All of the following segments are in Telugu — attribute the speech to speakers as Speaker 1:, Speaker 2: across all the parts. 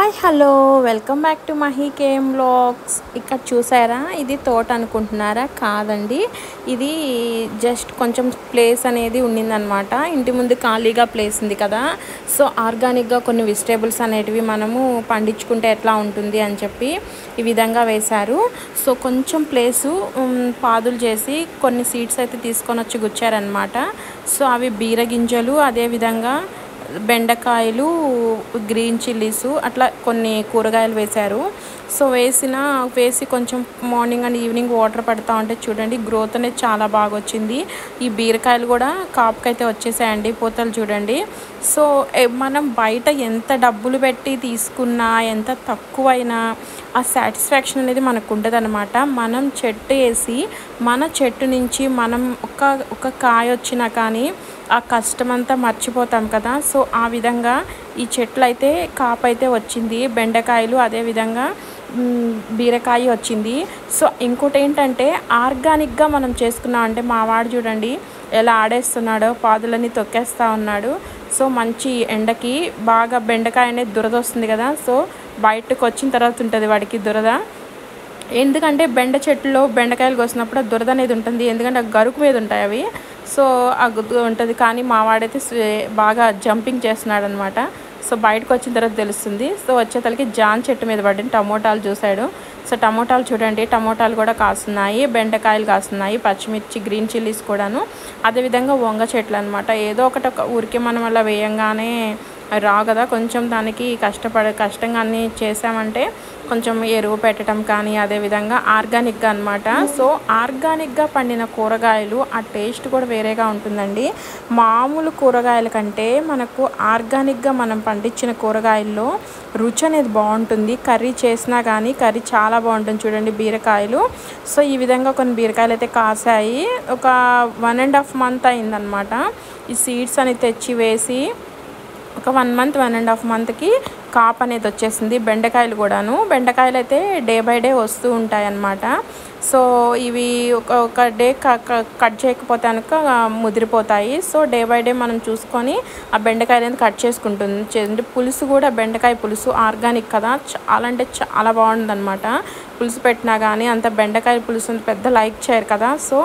Speaker 1: Hi hello welcome back to Mahi KM vlogs. ఇక్కడ చూసారా, ఇది తోట అనుకుంటున్నారా? కాదండి, ఇది జస్ట్ కొంచెం ప్లేస్ అనేది ఉండిందనమాట. ఇంటి ముందు ఖాళీగా ప్లేస్ ఉంది కదా, సో ఆర్గానిక్గా కొన్ని వెజిటేబుల్స్ అనేటివి మనము పండించుకుంటే ఎట్లా ఉంటుంది అని చెప్పి ఈ విధంగా వేశారు. సో కొంచెం ప్లేసు పాదులు చేసి కొన్ని సీడ్స్ అయితే తీసుకొని వచ్చి గుచ్చారనమాట. సో అవి బీరగింజలు, అదేవిధంగా బెండకాయలు, గ్రీన్ చిల్లీసు, అట్లా కొన్ని కూరగాయలు వేశారు. సో వేసి కొంచెం మార్నింగ్ అండ్ ఈవినింగ్ వాటర్ పడతా ఉంటే చూడండి, గ్రోత్ అనేది చాలా బాగా వచ్చింది. ఈ బీరకాయలు కూడా కాపుకైతే వచ్చేసాయండి, పూతలు చూడండి. సో మనం బయట ఎంత డబ్బులు పెట్టి తీసుకున్నా, ఎంత తక్కువైనా ఆ సాటిస్ఫాక్షన్ అనేది మనకు ఉండదన్నమాట. మనం చెట్టు వేసి మన చెట్టు నుంచి మనం ఒక కాయ వచ్చినా కానీ ఆ కష్టమంతా మర్చిపోతాం కదా. సో ఆ విధంగా ఈ చెట్లు అయితే కాపు అయితే వచ్చింది, బెండకాయలు అదేవిధంగా బీరకాయ వచ్చింది. సో ఇంకోటి ఏంటంటే, ఆర్గానిక్గా మనం చేసుకున్నాం అంటే, మా వాడు చూడండి ఎలా ఆడేస్తున్నాడో, పాదులన్నీ తొక్కేస్తూ ఉన్నాడు. సో మంచి ఎండకి బాగా బెండకాయ అనేది దురద వస్తుంది కదా, సో బయటకు వచ్చిన తర్వాత ఉంటుంది వాడికి దురద. ఎందుకంటే బెండ చెట్టులో బెండకాయలు కోసినప్పుడు దురద అనేది ఉంటుంది, ఎందుకంటే గరుకు మీద ఉంటాయి అవి. సో ఆ గుర్తు ఉంటుంది. కానీ మా వాడైతే బాగా జంపింగ్ చేస్తున్నాడు అనమాట. సో బయటకు వచ్చిన తర్వాత తెలుస్తుంది. సో వచ్చేతలకి జాన్ చెట్టు మీద పడిన టమోటాలు చూశాడు. సో టమోటాలు చూడండి, టమోటాలు కూడా కాస్తున్నాయి, బెండకాయలు కాస్తున్నాయి, పచ్చిమిర్చి, గ్రీన్ చిల్లీస్ కూడాను, అదేవిధంగా వంగ చెట్లు అనమాట. ఏదో ఒకటి ఊరికి మనం అలా వేయంగానే రావు కదా, కొంచెం దానికి కష్టంగా అన్నీ చేసామంటే కొంచెం ఎరువు పెట్టడం కానీ, అదేవిధంగా ఆర్గానిక్గా అనమాట. సో ఆర్గానిక్గా పండిన కూరగాయలు ఆ టేస్ట్ కూడా వేరేగా ఉంటుందండి. మామూలు కూరగాయల కంటే మనకు ఆర్గానిక్గా మనం పండించిన కూరగాయల్లో రుచి అనేది బాగుంటుంది. కర్రీ చేసినా కానీ కర్రీ చాలా బాగుంటుంది. చూడండి బీరకాయలు. సో ఈ విధంగా కొన్ని బీరకాయలు అయితే కాసాయి. ఒక 1.5 month అయిందనమాట ఈ సీడ్స్ అని తెచ్చి వేసి. ఒక 1 month 1.5 monthకి కాపు అనేది వచ్చేసింది. బెండకాయలు కూడాను, బెండకాయలు అయితే డే బై డే వస్తూ ఉంటాయి అన్నమాట. సో ఇవి ఒక డే కట్ చేయకపోతే కనుక ముదిరిపోతాయి. సో డే బై డే మనం చూసుకొని ఆ బెండకాయలు అనేది కట్ చేసుకుంటుంది. పులుసు కూడా, బెండకాయ పులుసు ఆర్గానిక్ కదా, చాలా అంటే చాలా బాగుంది అనమాట. పులుసు పెట్టినా కానీ అంత బెండకాయ పులుసు పెద్ద లైక్ చేయరు కదా. సో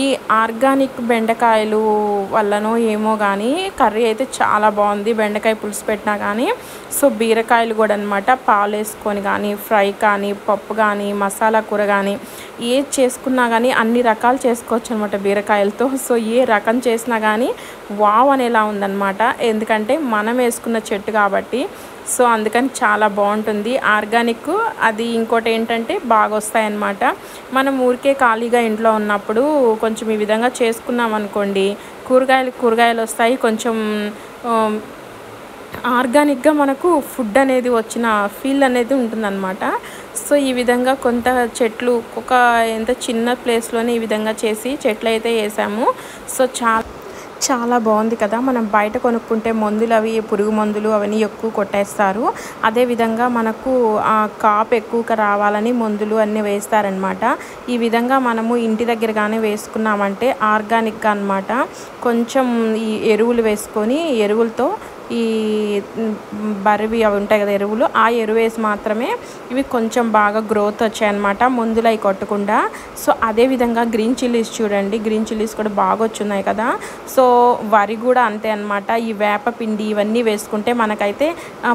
Speaker 1: ఈ ఆర్గానిక్ బెండకాయలు వల్లనో ఏమో కానీ కర్రీ అయితే చాలా బాగుంది, బెండకాయ పులుసు పెట్టినా కానీ. సో బీరకాయలు కూడా అనమాట, పాలు వేసుకొని కానీ, ఫ్రై కానీ, పప్పు కానీ, మసాలా కూర కానీ, ఏది చేసుకున్నా కానీ అన్ని రకాలు చేసుకోవచ్చు అనమాట బీరకాయలతో. సో ఏ రకం చేసినా కానీ వావ్ అనేలా ఉందన్నమాట, ఎందుకంటే మనం వేసుకున్న చెట్టు కాబట్టి. సో అందుకని చాలా బాగుంటుంది ఆర్గానిక్. అది ఇంకోటి ఏంటంటే బాగా వస్తాయన్నమాట. మనం ఊరికే ఖాళీగా ఇంట్లో ఉన్నప్పుడు కొంచెం ఈ విధంగా చేసుకున్నాం అనుకోండి, కూరగాయలు వస్తాయి. కొంచెం ఆర్గానిక్గా మనకు ఫుడ్ అనేది వచ్చిన ఫీల్ అనేది ఉంటుందన్నమాట. సో ఈ విధంగా కొంత చెట్లు ఎంత చిన్న ప్లేస్లోనే ఈ విధంగా చేసి చెట్లు అయితే వేసాము. సో చాలా బాగుంది కదా. మనం బయట కొనుక్కుంటే మందులు, అవి పురుగు మందులు అవన్నీ ఎక్కువ కొట్టేస్తారు. అదేవిధంగా మనకు కాపు ఎక్కువగా రావాలని మందులు అన్నీ వేస్తారనమాట. ఈ విధంగా మనము ఇంటి దగ్గరగానే వేసుకున్నామంటే ఆర్గానిక్గా అనమాట. కొంచెం ఈ ఎరువులు వేసుకొని, ఎరువులతో ఈ బరివి అవి ఉంటాయి కదా ఎరువులు, ఆ ఎరువు వేసి మాత్రమే ఇవి కొంచెం బాగా గ్రోత్ వచ్చాయన్నమాట, మందులు అవి కొట్టకుండా. సో అదేవిధంగా గ్రీన్ చిల్లీస్ చూడండి, గ్రీన్ చిల్లీస్ కూడా బాగా వచ్చున్నాయి కదా. సో వరి కూడా అంతే అనమాట. ఈ వేప పిండి ఇవన్నీ వేసుకుంటే మనకైతే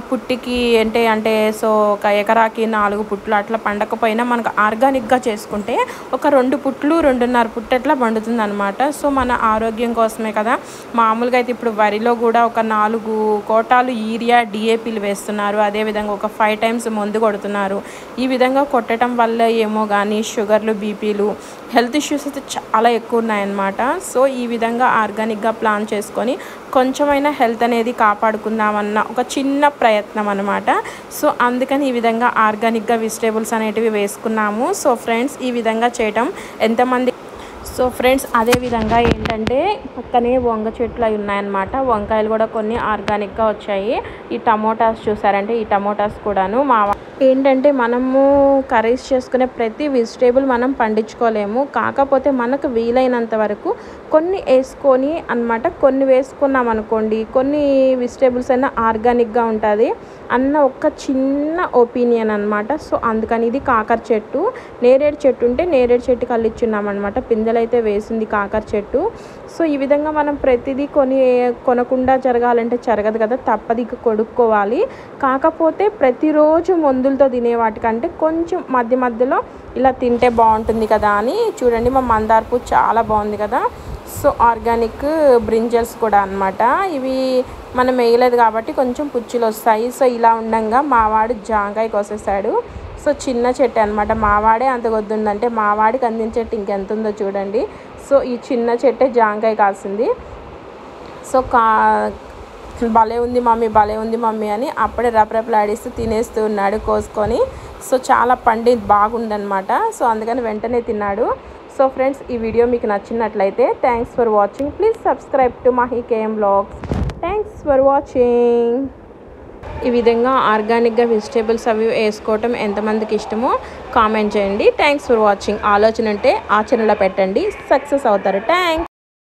Speaker 1: పుట్టికి అంటే సో ఒక ఎకరాకి 4 పుట్లు అట్లా పండకపోయినా మనకు ఆర్గానిక్గా చేసుకుంటే ఒక 2 పుట్లు 2.5 పుట్లు అట్లా పండుతుంది అనమాట. సో మన ఆరోగ్యం కోసమే కదా. మామూలుగా అయితే ఇప్పుడు వరిలో కూడా ఒక 4 కోటాలు యూరియా, డిఏపీలు వేస్తున్నారు. అదేవిధంగా ఒక 5 times మందు కొడుతున్నారు. ఈ విధంగా కొట్టడం వల్ల ఏమో కానీ షుగర్లు, బీపీలు, హెల్త్ ఇష్యూస్ అయితే చాలా ఎక్కువ ఉన్నాయన్నమాట. సో ఈ విధంగా ఆర్గానిక్గా ప్లాన్ చేసుకొని కొంచెమైనా హెల్త్ అనేది కాపాడుకుందామన్న ఒక చిన్న ప్రయత్నం అనమాట. సో అందుకని ఈ విధంగా ఆర్గానిక్గా వెజిటేబుల్స్ అనేటివి వేసుకున్నాము. సో ఫ్రెండ్స్, ఈ విధంగా చేయటం ఎంతమంది సో ఫ్రెండ్స్ అదేవిధంగా ఏంటంటే పక్కనే వంగ చెట్లు అవి ఉన్నాయన్నమాట. వంకాయలు కూడా కొన్ని ఆర్గానిక్గా వచ్చాయి. ఈ టమోటాస్ చూసారంటే ఈ టమోటాస్ కూడాను ఏంటంటే మనము కర్రీస్ చేసుకునే ప్రతి వెజిటేబుల్ మనం పండించుకోలేము. కాకపోతే మనకు వీలైనంత వరకు కొన్ని వేసుకొని అన్నమాట. కొన్ని వేసుకున్నాం అనుకోండి కొన్ని వెజిటేబుల్స్ అయినా ఆర్గానిక్గా ఉంటుంది అన్న ఒక చిన్న ఒపీనియన్ అనమాట. సో అందుకని ఇది కాకర చెట్టు, నేరేడు చెట్టు ఉంటే నేరేడు చెట్టుకి అల్లిచ్చున్నాం అనమాట. పిందెలైతే వేసింది కాకర చెట్టు. సో ఈ విధంగా మనం ప్రతిదీ కొనకుండా జరగాలంటే జరగదు కదా, తప్పది కొనుక్కోవాలి. కాకపోతే ప్రతిరోజు మందులతో తినే వాటికంటే కొంచెం మధ్య మధ్యలో ఇలా తింటే బాగుంటుంది కదా అని చూడండి. మా మందార పువ్వు చాలా బాగుంది కదా. సో ఆర్గానిక్ బ్రింజల్స్ కూడా అనమాట. ఇవి మనం వేయలేదు కాబట్టి కొంచెం పుచ్చులు వస్తాయి. సో ఇలా ఉండగా మావాడు జాంకాయ కోసేసాడు. సో చిన్న చెట్టు అనమాట. మావాడే అంత కొద్దుందంటే మావాడికి అందిన చెట్టు ఇంకెంత ఉందో చూడండి. సో ఈ చిన్న చెట్టే జాంకాయ కాసింది. సో భలే ఉంది మమ్మీ, భలే ఉంది మమ్మీ అని అప్పుడే రపరపలాడిస్తూ తినేస్తూ ఉన్నాడు కోసుకొని. సో చాలా బాగుందనమాట. సో అందుకని వెంటనే తిన్నాడు. సో ఫ్రెండ్స్ ఈ వీడియో మీకు నచ్చినట్లయితే thanks for watching. Please subscribe to Mahi KM vlogs. Thanks for watching. ఈ విధంగా ఆర్గానిక్గా వెజిటేబుల్స్ అవి వేసుకోవటం ఎంతమందికి ఇష్టమో కామెంట్ చేయండి. Thanks for watching. ఆలోచన ఉంటే ఆచరణలో పెట్టండి, సక్సెస్ అవుతారు. థ్యాంక్స్.